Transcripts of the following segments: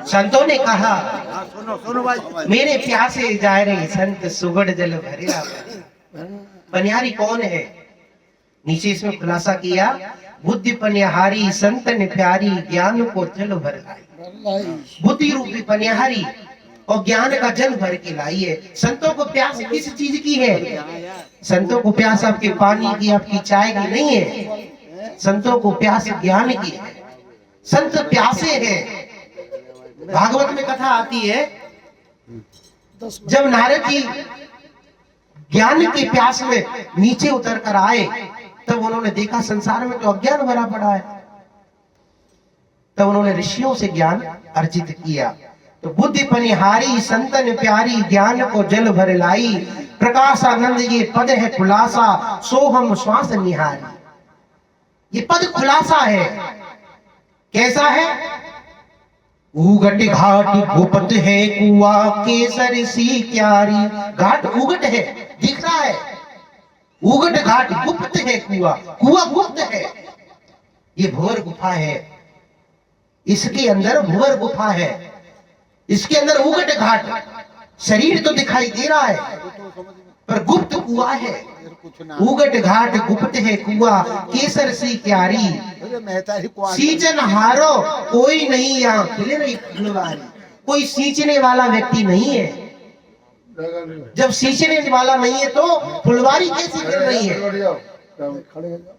संतों ने कहा सुनो सुनो भाई, मेरे प्यासे जा रहे संत सुगढ़ जल भरिया। पनिहारी कौन है? नीचे इसमें खुलासा किया, बुद्धि पनिहारी संतन प्यारी ज्ञान को जल भर लाई। बुद्धि रूपी पनिहारी और ज्ञान का जल भर के लाई है। संतों को प्यास किस चीज की है? संतों को प्यास आपके पानी की, आपकी चाय की नहीं है। संतों को प्यास ज्ञान की है। संत प्यासे हैं। भागवत में कथा आती है, जब नारद जी ज्ञान की प्यास में नीचे उतर कर आए, तब उन्होंने देखा संसार में तो अज्ञान भरा पड़ा है। तब उन्होंने ऋषियों से ज्ञान अर्जित किया। तो बुद्धि पनिहारी संतन प्यारी ज्ञान को जल भर लाई। प्रकाश आनंद ये पद है खुलासा, सोहम श्वास निहारी। ये पद खुलासा है। कैसा है? उगट घाट गुप्त है कुआ केसर सी क्यारी। घाट उगट है, दिख रहा है। उगट घाट गुप्त है कुआ, कुआ गुप्त है। ये भंवर गुफा है, इसके अंदर भंवर गुफा है, इसके अंदर उगट घाट। शरीर तो दिखाई दे रहा है पर गुप्त कुआ है। उगट घाट गुप्त है कुआ केसर सी क्यारी। सींचन हारो कोई नहीं, यहाँ खिले रही फुलवारी। कोई सींचने वाला व्यक्ति नहीं है। जब सींचने वाला नहीं है तो फुलवारी कैसे खिल रही है?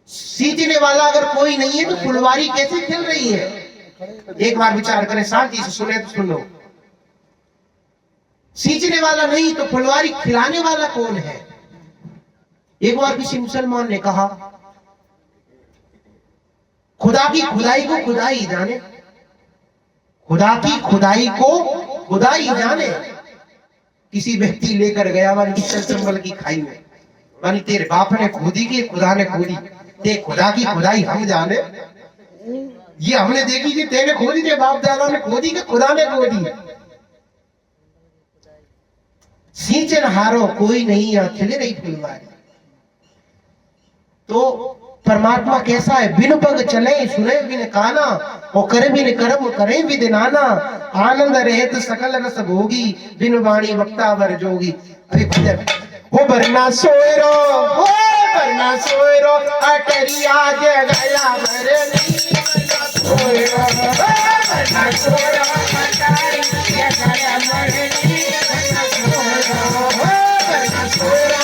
सींचने वाला अगर कोई नहीं है तो फुलवारी कैसे खिल रही है? एक बार विचार करें, शांति से सुने तो सुनो। सींचने वाला नहीं तो फुलवारी खिलाने वाला कौन है? एक बार किसी मुसलमान ने कहा, खुदा की खुदाई को खुदा ही जाने। खुदा की खुदाई को खुदा ही जाने। किसी व्यक्ति लेकर गया मानी चंबल की खाई में, मानी तेरे बाप ने खोदी की खुदा ने खोदी, ते खुदा की खुदाई हम जाने। ये हमने देखी थी, तेने खोदी थे, बाप दादा ने खोदी कि खुदा ने खोदी। सींचन हारो कोई नहीं, यहाँ खिले रही फुलवारी। तो परमात्मा कैसा है? बिन पग चले सुने बिन काना, और करे बिन कर्म करे बिन नाना। आनंद रहत सकल रस भोगी, बिन वाणी वक्ता वर जोगी। अरे भजन हो बरना सोयरो, हो बरना सोयरो, अटरिया जगया भरनी। सोयरो हो बरना सोयरो, अटरिया जगया भरनी। सोयरो हो बरना सोयरो,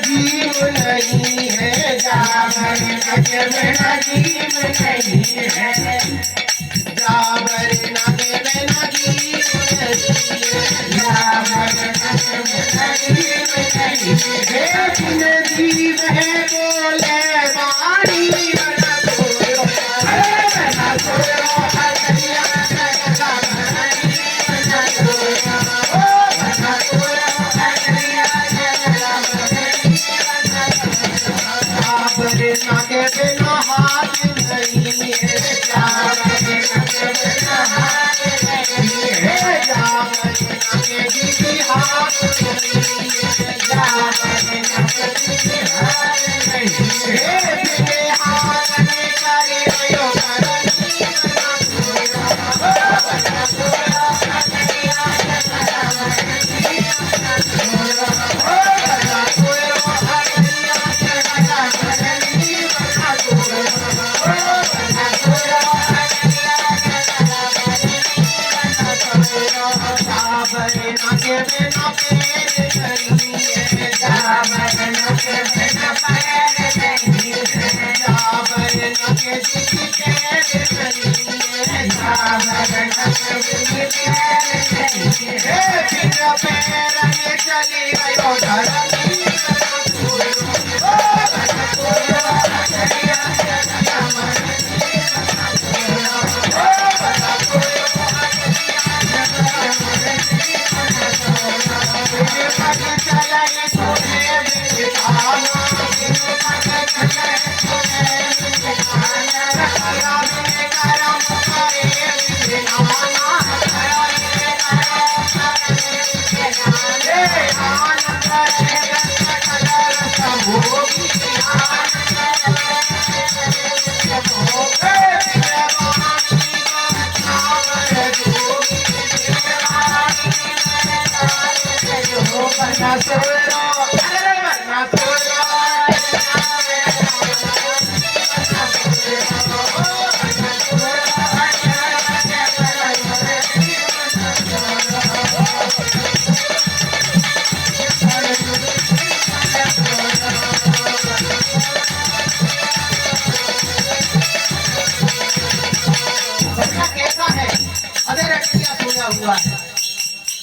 जीव नहीं है, जाबर के बिना जीव नहीं है, जाबर के बिना जीव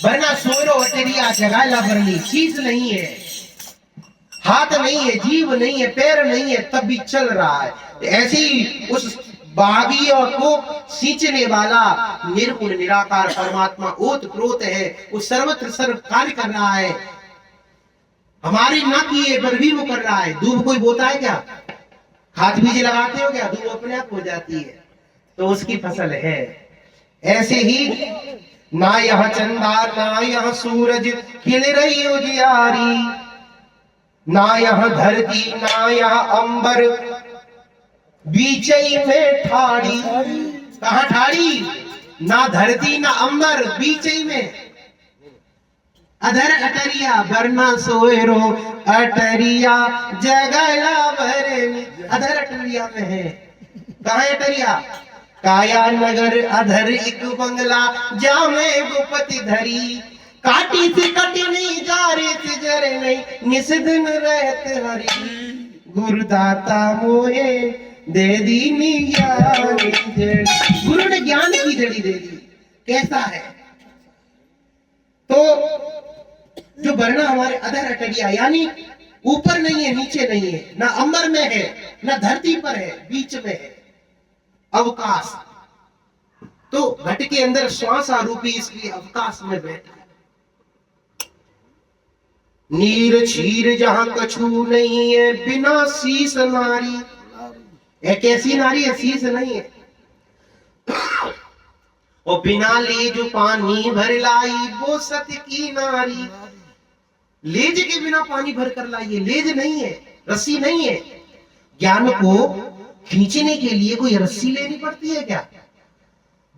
वरना सोरो अटेरिया जगाला भरनी चीज नहीं है, हाथ नहीं है, जीव नहीं है, पैर नहीं है, तब भी चल रहा है। ऐसे ही उस बागी और को सींचने वाला निर्गुण निराकार परमात्मा ओत प्रोत है, वो सर्वत्र सर्व कार्य कर रहा है। हमारी ना किए पर भी वो कर रहा है। दूब कोई बोता है क्या? खाद बीज लगाते हो क्या? दूब अपने आप हो जाती है, तो उसकी फसल है। ऐसे ही ना यह चंदा ना यह सूरज खिल रही उजियारी, ना यह धरती ना यह अंबर बीचई में ठाड़ी। कहा ठाड़ी? ना धरती ना अंबर, बीचई में। अधर अटरिया वरना सोएरो अटरिया जगला भरनी। अधर अटरिया में है। कहा है अटरिया? काया नगर अधर एक बंगला जामे गुपति धरी, काटी से कटी नहीं जारे से जरे नहीं, निस्दिन रहते हरी। गुरुदाता मोहे दे दीनी ज्ञान की जड़ी। गुरु ने ज्ञान की जड़ी दे दी। कैसा है? तो जो वरना हमारे अधर अटरिया यानी ऊपर नहीं है, नीचे नहीं है, ना अंबर में है ना धरती पर है, बीच में है, अवकाश। तो घट के अंदर श्वास आरूपी इसलिए अवकाश में बैठा है। नीर छीर जहां कछु नहीं है, बिना शीस नारी। एक ऐसी नारी है, शीस नहीं है। और बिना ले जो पानी भर लाई, वो सत्य की नारी। लेज के बिना पानी भर कर लाइए, लेज नहीं है, रस्सी नहीं है। ज्ञान को खींचने के लिए कोई रस्सी लेनी पड़ती है क्या?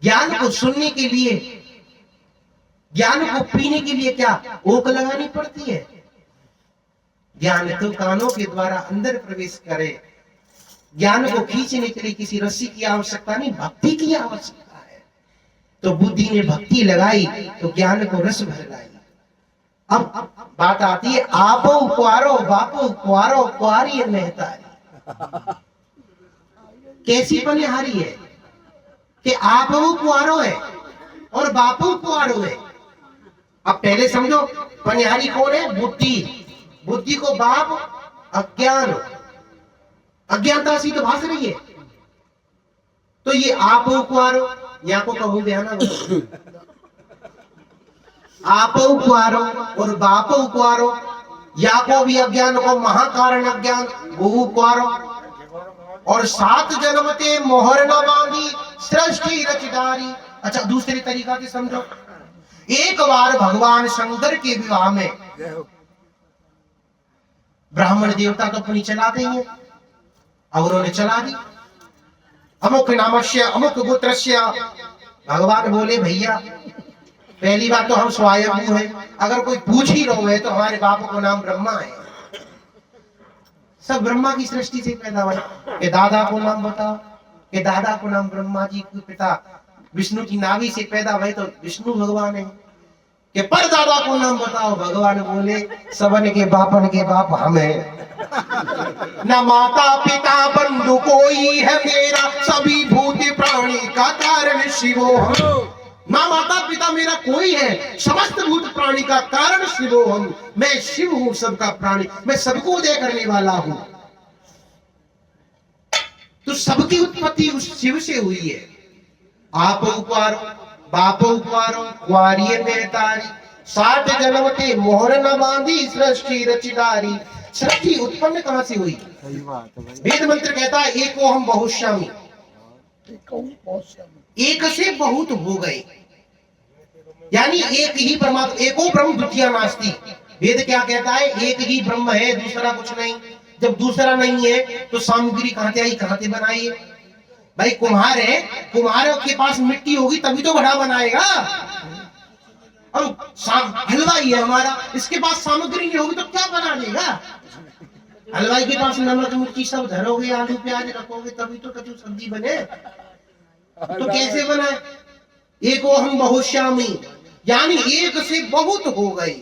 ज्ञान को सुनने के लिए, ज्ञान को पीने के लिए क्या ओक लगानी पड़ती है? ज्ञान तो कानों के द्वारा अंदर प्रवेश करे। ज्ञान को खींचने के लिए किसी रस्सी की आवश्यकता नहीं, भक्ति की आवश्यकता है। तो बुद्धि ने भक्ति लगाई तो ज्ञान को रस भर लाई। अब बात आती है आपो कुआरो बापो कुआरो कुआरी महतारी। कैसी पनिहारी है कि आप वो कुआरो है और बापू कुआरो है। अब पहले समझो पनिहारी कौन है? बुद्धि। बुद्धि को बाप, अज्ञान, अज्ञानता सी तो भास रही है। तो ये आप कुआरो, यहाँ को कहूं ध्यान, आप कुआरो और बाप कुआरो, या को भी अज्ञान को महाकारण अज्ञान वो कुआरो। और 7 जन्म ते मोहर न बांधी सृष्टि रचदारी। अच्छा दूसरी तरीका से समझो। एक बार भगवान शंकर के विवाह में ब्राह्मण देवता तो अपनी चलाते ही हैं, अब उन्होंने चला दी। अमुक नामस्य अमुक गोत्रस्य। भगवान बोले भैया पहली बात तो हम स्वयंभू हैं, अगर कोई पूछ ही रहो है तो हमारे बाप को नाम ब्रह्मा है। सब ब्रह्मा की सृष्टि से पैदा हुआ। के दादा को नाम बताओ, के दादा को नाम ब्रह्मा जी के पिता विष्णु की नाभि से पैदा हुए तो विष्णु भगवान है कि परदादा को नाम बताओ। भगवान बोले सबन के बाप हम है। न माता पिता बंधु कोई है मेरा, सभी भूत प्राणी का कारण शिवो हम। ना माता पिता मेरा कोई है, समस्त भूत प्राणी का कारण शिवो हम। मैं शिव हूं, सबका प्राणी, मैं सबको उदय करने वाला हूं। तो सबकी उत्पत्ति उस शिव से हुई है। आप उपवारो बाप उपवारो कुआरिये में तारी, 60 जन्म ते मोहर न बांधी सृष्टि रचिदारी। सृष्टि उत्पन्न कहां से हुई? वेद मंत्र कहता है एको हम बहुश्यामी, एक से बहुत हो गए, यानी एक ही परमात्मा। एको ब्रह्म द्वितीय नास्ति। वेद क्या कहता है? एक ही ब्रह्म है, दूसरा कुछ नहीं। जब दूसरा नहीं है तो सामग्री कहां से आई, कहां से बनाई है? भाई कुम्हार है, कुम्हार के पास मिट्टी होगी तभी तो घड़ा बनाएगा। और हलवाई है हमारा, इसके पास सामग्री नहीं होगी तो क्या बना देगा? हलवाई के पास नमक मिर्ची सब धरोगे, आलू प्याज रखोगे तभी तो कचू सब्जी बने। तो कैसे बनाए? एको हम बहुश्यामी, यानी एक से बहुत हो गए।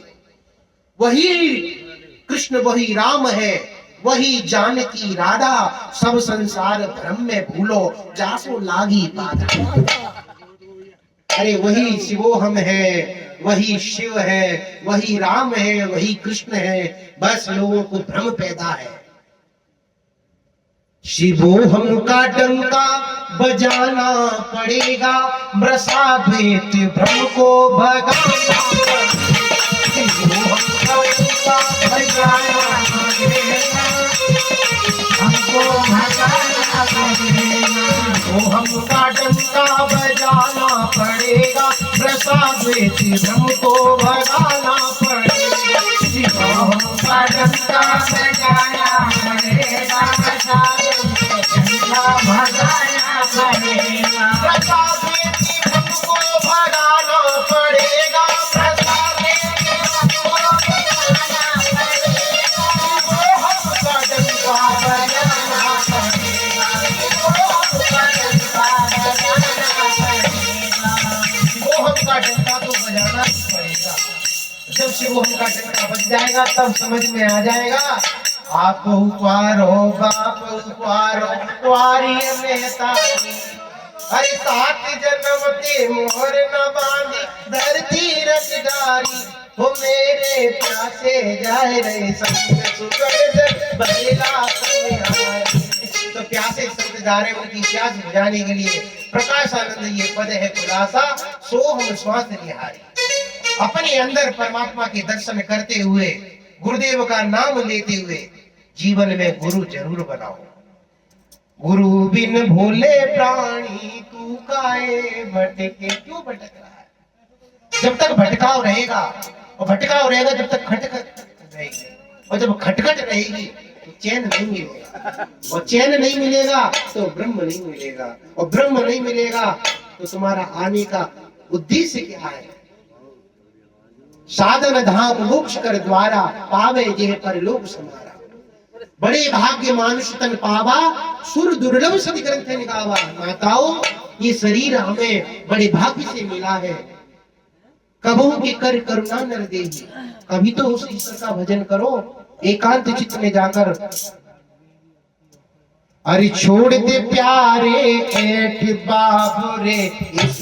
वही कृष्ण वही राम है, वही जानकी राधा। सब संसार भ्रम में भूलो, जासो लागी बाधा। अरे वही शिवो हम है, वही शिव है, वही राम है, वही कृष्ण है। बस लोगों को भ्रम पैदा है। शिवो हम का डंका बजाना पड़ेगा, मृषा द्वैत भ्रम को भगाना पड़ेगा। हमको भगाना पड़ेगा, हमका डंका बजाना पड़ेगा, मृषा द्वैत भ्रम को भगाना पड़ेगा। शिवो हमका डंका बजाना पड़ेगा, मृषा भगाना पड़ेगा, प्रसाद हमको भगाना पड़ेगा, प्रसाद हमको भगाना पड़ेगा। वो हमका डंका बजाना पड़ेगा, वो हमका डंका बजाना पड़ेगा, वो हमका डंका तो बजाना पड़ेगा। जब से वो हमका डंका बज जाएगा तब समझ में आ जाएगा। आप उपवारो बाप उपवारो कुआरिये में तारी, अरे 7 जन्म ते मोहर न बांधी धरती रचदारी। हो मेरे प्यासे जाए रे संत सुगंध बरेला कन्यारी। तो प्यासे संत जा रहे, उनकी प्यास बुझाने के लिए प्रकाश आनंद ये पद है खुलासा, सो हम श्वास निहारी। अपने अंदर परमात्मा के दर्शन करते हुए, गुरुदेव का नाम लेते हुए जीवन में गुरु जरूर बनाओ। गुरु बिन भोले प्राणी तू काए भटके। क्यों भटक रहा है? जब तक भटकाव रहेगा, और भटकाव रहेगा जब तक खटखट रहेगी, और जब खटखट रहेगी तो चैन नहीं मिलेगा, और चैन नहीं मिलेगा तो ब्रह्म नहीं मिलेगा, और ब्रह्म नहीं मिलेगा तो तुम्हारा आने का उद्देश्य क्या है? साधन धाम मोक्ष कर द्वारा, पावे जेह परलोक समारा। बड़े भाग्य मानुष तन पावा, सुर दुर्लभ सद ग्रंथ निगावा। माताओं, ये शरीर हमें बड़े भाग्य से मिला है। कबहू के कर करुणा नर देही, कभी तो उस ईश्वर का भजन करो एकांत चित्त में जाकर। अरे छोड़ दे प्यारे ऐठ बाबू रे इस